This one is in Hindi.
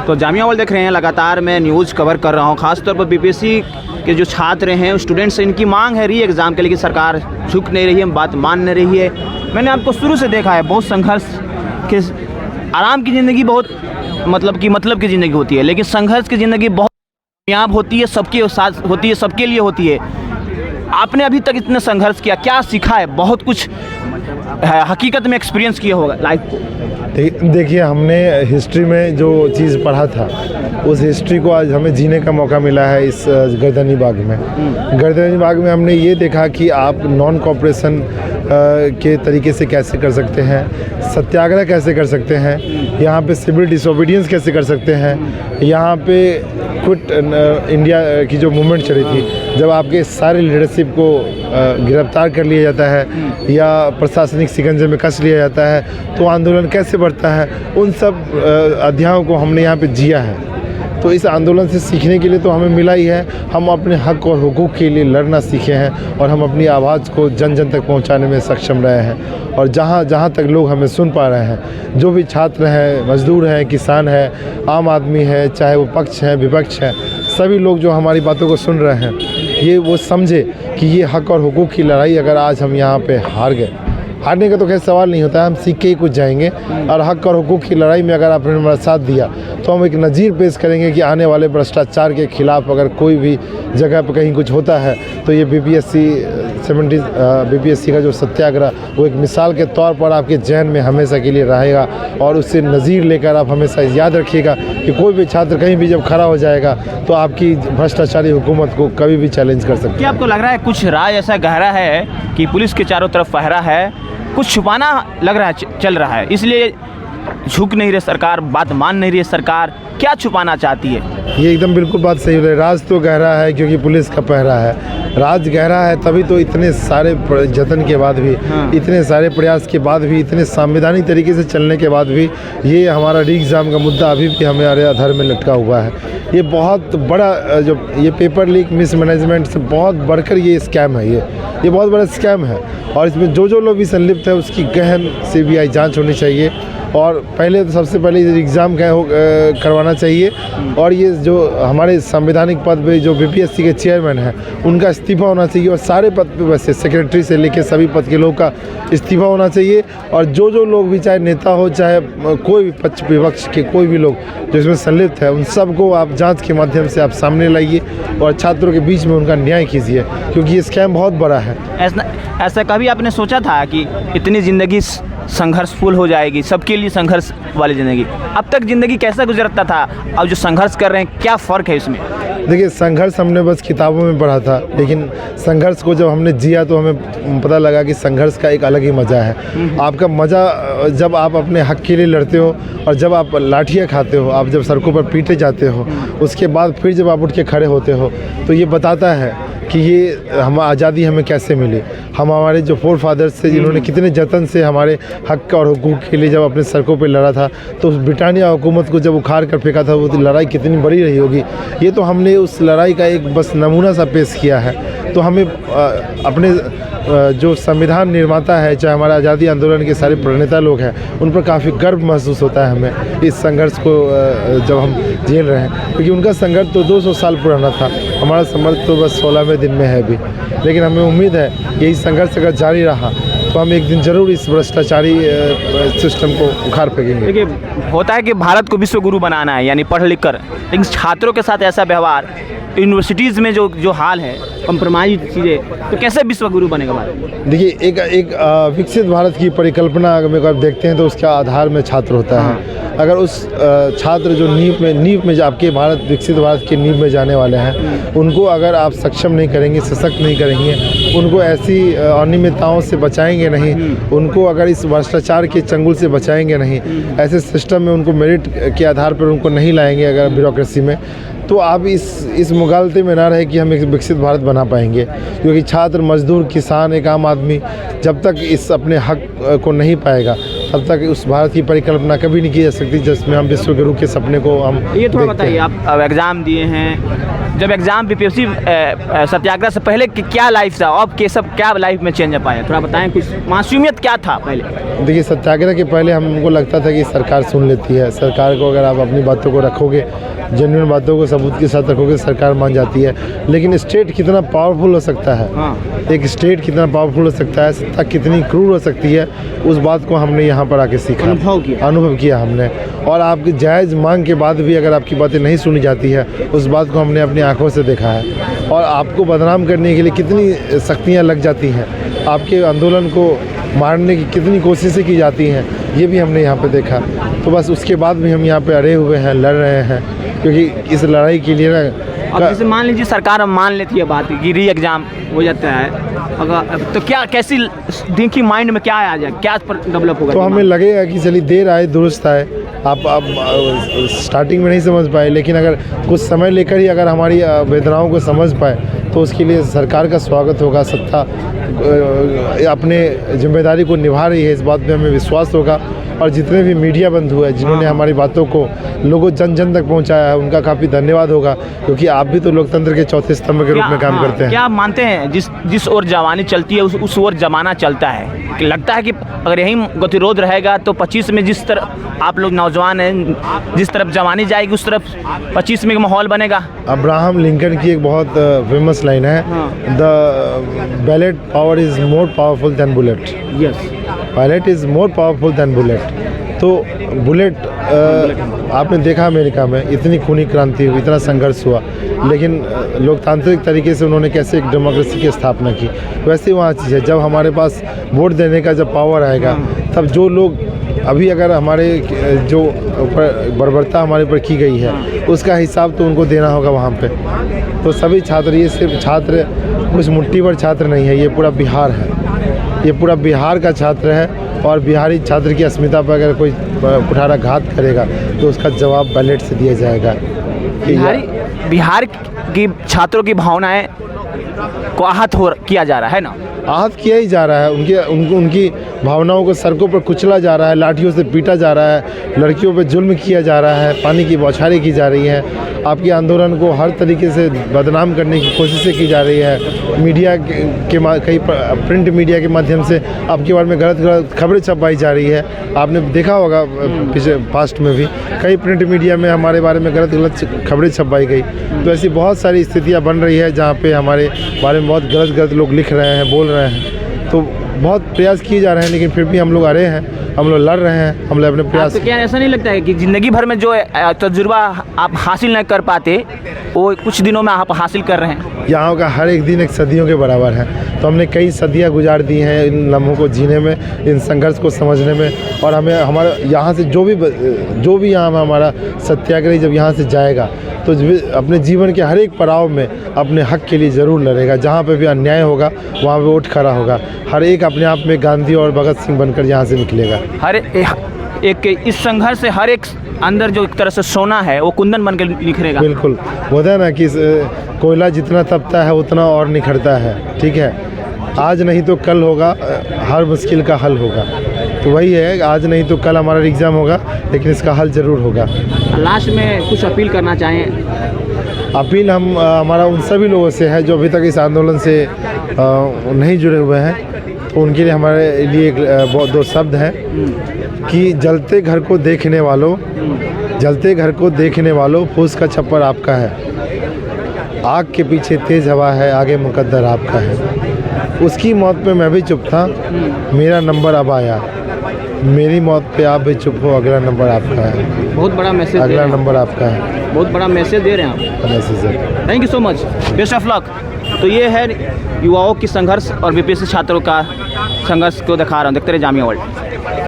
तो जामिया वर्ल्ड देख रहे हैं, लगातार मैं न्यूज़ कवर कर रहा हूं। ख़ासतौर पर बीपीएससी के जो छात्र हैं, स्टूडेंट्स, इनकी मांग है री एग्ज़ाम के लिए, लेकिन सरकार झुक नहीं रही है, बात मान नहीं रही है। मैंने आपको शुरू से देखा है, बहुत संघर्ष के आराम की ज़िंदगी बहुत मतलब की ज़िंदगी होती है, लेकिन संघर्ष की ज़िंदगी बहुत कामयाब होती है, सबके साथ होती है, सबके लिए होती है। आपने अभी तक इतना संघर्ष किया, क्या सीखा है? बहुत कुछ हकीकत में एक्सपीरियंस किया होगा लाइफ को। देखिए, हमने हिस्ट्री में जो चीज़ पढ़ा था, उस हिस्ट्री को आज हमें जीने का मौका मिला है इस गर्दनी बाग में। गर्दनी बाग में हमने ये देखा कि आप नॉन कॉपरेशन के तरीके से कैसे कर सकते हैं, सत्याग्रह कैसे कर सकते हैं, यहाँ पे सिविल डिसोबीडियंस कैसे कर सकते हैं, यहाँ पे क्विट इंडिया की जो मूवमेंट चली थी, जब आपके सारे लीडरशिप को गिरफ्तार कर लिया जाता है या प्रशासनिक शिकंजे में कस लिया जाता है, तो आंदोलन कैसे बढ़ता है, उन सब अध्यायों को हमने यहाँ पे जिया है। तो इस आंदोलन से सीखने के लिए तो हमें मिला ही है, हम अपने हक और हुकूक के लिए लड़ना सीखे हैं और हम अपनी आवाज़ को जन जन तक पहुंचाने में सक्षम रहे हैं। और जहां जहां तक लोग हमें सुन पा रहे हैं, जो भी छात्र हैं, मजदूर हैं, किसान हैं, आम आदमी है, चाहे वो पक्ष है विपक्ष है, सभी लोग जो हमारी बातों को सुन रहे हैं, ये वो समझे कि ये हक और हुकूक की लड़ाई अगर आज हम यहाँ पर हार गए, हारने का तो खैर सवाल नहीं होता है, हम सीख के ही कुछ जाएंगे। और हक और हुकूक की लड़ाई में अगर आपने हमारा साथ दिया तो हम एक नज़ीर पेश करेंगे कि आने वाले भ्रष्टाचार के खिलाफ अगर कोई भी जगह पर कहीं कुछ होता है तो ये बीपीएससी का जो सत्याग्रह, वो एक मिसाल के तौर पर आपके जहन में हमेशा के लिए रहेगा। और उससे नज़ीर लेकर आप हमेशा याद रखिएगा कि कोई भी छात्र कहीं भी जब खड़ा हो जाएगा तो आपकी भ्रष्टाचारी हुकूमत को कभी भी चैलेंज कर सकते हैं। क्या आपको लग रहा है कुछ राज ऐसा गहरा है कि पुलिस के चारों तरफ पहरा है, कुछ छुपाना लग रहा है, चल रहा है, इसलिए झुक नहीं रही सरकार, बात मान नहीं रही है सरकार? क्या छुपाना चाहती है? ये एकदम बिल्कुल बात सही है। राज तो गहरा है क्योंकि पुलिस का पहरा है। राज गहरा है तभी तो इतने सारे जतन के बाद भी, इतने सारे प्रयास के बाद भी, इतने संवैधानिक तरीके से चलने के बाद भी ये हमारा री एग्ज़ाम का मुद्दा अभी भी हमारे आधार में लटका हुआ है। ये बहुत बड़ा जो ये पेपर लीक मिसमैनेजमेंट से बहुत बढ़कर ये स्कैम है, ये बहुत बड़ा स्कैम है। और इसमें जो लोग भी संलिप्त है उसकी गहन सीबीआई जांच होनी चाहिए। और पहले तो सबसे पहले एग्ज़ाम करवाना चाहिए। और ये जो हमारे संवैधानिक पद पे जो बीपीएससी के चेयरमैन हैं, उनका इस्तीफ़ा होना चाहिए। और सारे पद पे वैसे सेक्रेटरी से लेकर सभी पद के लोग का इस्तीफ़ा होना चाहिए। और जो लोग भी, चाहे नेता हो, चाहे कोई भी पक्ष विपक्ष के कोई भी लोग जो इसमें संलिप्त है, उन सबको आप जांच के माध्यम से आप सामने लाइए और छात्रों के बीच में उनका न्याय कीजिए, क्योंकि ये स्कैम बहुत बड़ा है। ऐसा कभी आपने सोचा था कि इतनी ज़िंदगी संघर्षफुल हो जाएगी, सबके लिए संघर्ष वाली ज़िंदगी? अब तक ज़िंदगी कैसा गुजरता था, अब जो संघर्ष कर रहे हैं, क्या फ़र्क है इसमें? देखिए, संघर्ष हमने बस किताबों में पढ़ा था, लेकिन संघर्ष को जब हमने जिया तो हमें पता लगा कि संघर्ष का एक अलग ही मज़ा है। आपका मज़ा जब आप अपने हक के लिए लड़ते हो और जब आप लाठियाँ खाते हो, आप जब सड़कों पर पीटे जाते हो, उसके बाद फिर जब आप उठ के खड़े होते हो, तो ये बताता है कि ये हम आज़ादी हमें कैसे मिली। हम हमारे जो फोर फादर्स थे, जिन्होंने कितने जतन से हमारे हक और हुकूक के लिए जब अपने सड़कों पे लड़ा था, तो उस ब्रिटानिया हुकूमत को जब उखाड़ कर फेंका था, वो लड़ाई कितनी बड़ी रही होगी। ये तो हमने उस लड़ाई का एक बस नमूना सा पेश किया है। तो हमें अपने जो संविधान निर्माता है, चाहे हमारे आज़ादी आंदोलन के सारे प्रणेता लोग हैं, उन पर काफ़ी गर्व महसूस होता है हमें इस संघर्ष को जब हम झेल रहे हैं, क्योंकि उनका संघर्ष तो 200 साल पुराना था, हमारा संघर्ष तो बस 16वें दिन में है अभी। लेकिन हमें उम्मीद है यही संघर्ष अगर जारी रहा तो हम एक दिन ज़रूर इस भ्रष्टाचारी सिस्टम को उखाड़ फेंकेंगे। देखिए, होता है कि भारत को विश्व गुरु बनाना है, यानी पढ़ लिख कर, लेकिन छात्रों के साथ ऐसा व्यवहार, यूनिवर्सिटीज़ में जो हाल है, कंप्रोमाइज चीज़ें, तो कैसे विश्व गुरु बनेगा भारत? देखिए, एक विकसित भारत की परिकल्पना अगर आप देखते हैं तो उसका आधार में छात्र होता है। अगर उस छात्र जो नींव में जो आपके भारत विकसित भारत की नींव में जाने वाले हैं, उनको अगर आप सक्षम नहीं करेंगे, सशक्त नहीं करेंगे, उनको ऐसी अनियमितताओं से बचाएंगे नहीं, उनको अगर इस भ्रष्टाचार के चंगुल से बचाएंगे नहीं, ऐसे सिस्टम में उनको मेरिट के आधार पर उनको नहीं लाएंगे अगर ब्यूरोक्रेसी में, तो आप इस मुगालते में ना रहे कि हम एक विकसित भारत बना पाएंगे। क्योंकि छात्र, मजदूर, किसान, एक आम आदमी जब तक इस अपने हक को नहीं पाएगा तब तक उस भारत की परिकल्पना कभी नहीं की जा सकती जिसमें हम विश्व गुरु के सपने को हम ये थोड़ा देखते बताइए, हैं। आप अब एग्ज़ाम दिए हैं, जब एग्ज़ाम बीपीएससी सत्याग्रह से पहले क्या लाइफ था, अब के सब क्या लाइफ में चेंज पाया, थोड़ा बताएं। कुछ मासूमियत क्या था पहले? देखिए, सत्याग्रह के पहले हमको लगता था कि सरकार सुन लेती है। सरकार को अगर आप अपनी बातों को रखोगे, जेन्युइन बातों को सबूत के साथ रखोगे, सरकार मान जाती है। लेकिन स्टेट कितना पावरफुल हो सकता है, हाँ। एक स्टेट कितना पावरफुल हो सकता है, सत्ता कितनी क्रूर हो सकती है, उस बात को हमने यहाँ पर आके सीखा, अनुभव किया हमने। और आपकी जायज़ मांग के बाद भी अगर आपकी बातें नहीं सुनी जाती है, उस बात को हमने अपनी आंखों से देखा है। और आपको बदनाम करने के लिए कितनी शक्तियाँ लग जाती हैं, आपके आंदोलन को मारने की कितनी कोशिशें की जाती हैं, ये भी हमने यहाँ पे देखा। तो बस उसके बाद भी हम यहाँ पे अड़े हुए हैं, लड़ रहे हैं, क्योंकि इस लड़ाई के लिए ना अब जैसे मान लीजिए सरकार अब मान लेती है बात कि री एग्ज़ाम हो जाता है, अगर तो क्या कैसी देखिए माइंड में क्या आ जाए, क्या पर डेवलप होगा? तो हमें लगेगा कि चलिए देर आए दुरुस्त आए। आप स्टार्टिंग में नहीं समझ पाए, लेकिन अगर कुछ समय लेकर ही अगर हमारी वेदनाओं को समझ पाए तो उसके लिए सरकार का स्वागत होगा। सत्ता अपने जिम्मेदारी को निभा रही है, इस बात में हमें विश्वास होगा। और जितने भी मीडिया बंधु हैं जिन्होंने हमारी बातों को लोगों जन जन तक पहुंचाया है, उनका काफ़ी धन्यवाद होगा, क्योंकि आप भी तो लोकतंत्र के चौथे स्तंभ के रूप में काम करते हैं। क्या आप मानते हैं जिस ओर जवानी चलती है उस ओर जमाना चलता है? कि लगता है कि अगर यही गतिरोध रहेगा तो 25 में जिस तरह आप लोग नौजवान हैं, जिस तरफ जवानी जाएगी उस तरफ 25 में माहौल बनेगा? अब्राहम लिंकन की एक बहुत फेमस लाइन है, the ballot power is more powerful then bullet. Yes, ballot is more powerful then bullet. तो बुलेट आपने देखा अमेरिका में इतनी खूनी क्रांति हुई, इतना संघर्ष हुआ, लेकिन लोकतांत्रिक तरीके से उन्होंने कैसे एक डेमोक्रेसी की स्थापना की। वैसे वहाँ चीज़ है, जब हमारे पास वोट देने का जब पावर आएगा, तब जो लोग अभी अगर हमारे जो बर्बरता हमारे ऊपर की गई है उसका हिसाब तो उनको देना होगा वहाँ पे। तो सभी छात्र, ये सिर्फ छात्र कुछ मुट्ठी भर छात्र नहीं है, ये पूरा बिहार है, ये पूरा बिहार का छात्र है। और बिहारी छात्र की अस्मिता पर अगर कोई कुठाराघात करेगा तो उसका जवाब बैलेट से दिया जाएगा। बिहार की छात्रों की भावनाएं को आहत किया जा रहा है ना, आहत किया ही जा रहा है। उनकी भावनाओं को सड़कों पर कुचला जा रहा है, लाठियों से पीटा जा रहा है, लड़कियों पर जुल्म किया जा रहा है, पानी की बौछारें की जा रही हैं, आपके आंदोलन को हर तरीके से बदनाम करने की कोशिशें की जा रही है। मीडिया के कई प्रिंट मीडिया के माध्यम से आपके बारे में गलत खबरें छपवाई जा रही है। आपने देखा होगा पिछले पास्ट में भी कई प्रिंट मीडिया में हमारे बारे में गलत खबरें छपवाई गई। तो ऐसी बहुत सारी स्थितियाँ बन रही है जहाँ पे हमारे बारे में बहुत गलत लोग लिख रहे हैं, बोल रहे हैं। तो बहुत प्रयास किए जा रहे हैं, लेकिन फिर भी हम लोग आ रहे हैं, हम लोग लड़ रहे हैं, हम लोग अपने प्रयास। तो क्या ऐसा नहीं लगता है कि ज़िंदगी भर में जो तजुर्बा आप हासिल नहीं कर पाते वो कुछ दिनों में आप हासिल कर रहे हैं? यहाँ का हर एक दिन एक सदियों के बराबर है। तो हमने कई सदियाँ गुजार दी हैं इन लम्हों को जीने में, इन संघर्ष को समझने में। और हमें हमारा यहाँ से जो भी यहाँ हमारा सत्याग्रही जब यहाँ से जाएगा तो अपने जीवन के हर एक पड़ाव में अपने हक के लिए ज़रूर लड़ेगा। जहाँ पे भी अन्याय होगा वहाँ पे उठ खड़ा होगा। हर एक अपने आप में गांधी और भगत सिंह बनकर यहाँ से निकलेगा। हर एक इस संघर्ष से हर एक अंदर जो एक तरह से सोना है वो कुंदन बनकर निखरेगा। बिल्कुल, होता है ना कि कोयला जितना तपता है उतना और निखरता है। ठीक है, आज नहीं तो कल होगा, हर मुश्किल का हल होगा। तो वही है, आज नहीं तो कल हमारा एग्ज़ाम होगा, लेकिन इसका हल ज़रूर होगा। लास्ट में कुछ अपील करना चाहें? अपील हमारा उन सभी लोगों से है जो अभी तक इस आंदोलन से नहीं जुड़े हुए हैं। तो उनके लिए हमारे लिए दो शब्द हैं कि जलते घर को देखने वालों फूस का छप्पर आपका है, आग के पीछे तेज़ हवा है, आगे मुकद्दर आपका है। उसकी मौत पे मैं भी चुप था, मेरा नंबर अब आया, मेरी मौत पे आप भी चुप हो, अगला नंबर आपका है। बहुत बड़ा मैसेज, अगला नंबर आपका है। बहुत बड़ा मैसेज दे रहे हैं आप। मैसेज है। Thank you so much, best of luck. तो ये है युवाओं की संघर्ष और बीपीएससी छात्रों का संघर्ष को दिखा रहा हूँ। देखते रहे जामिया वर्ल्ड।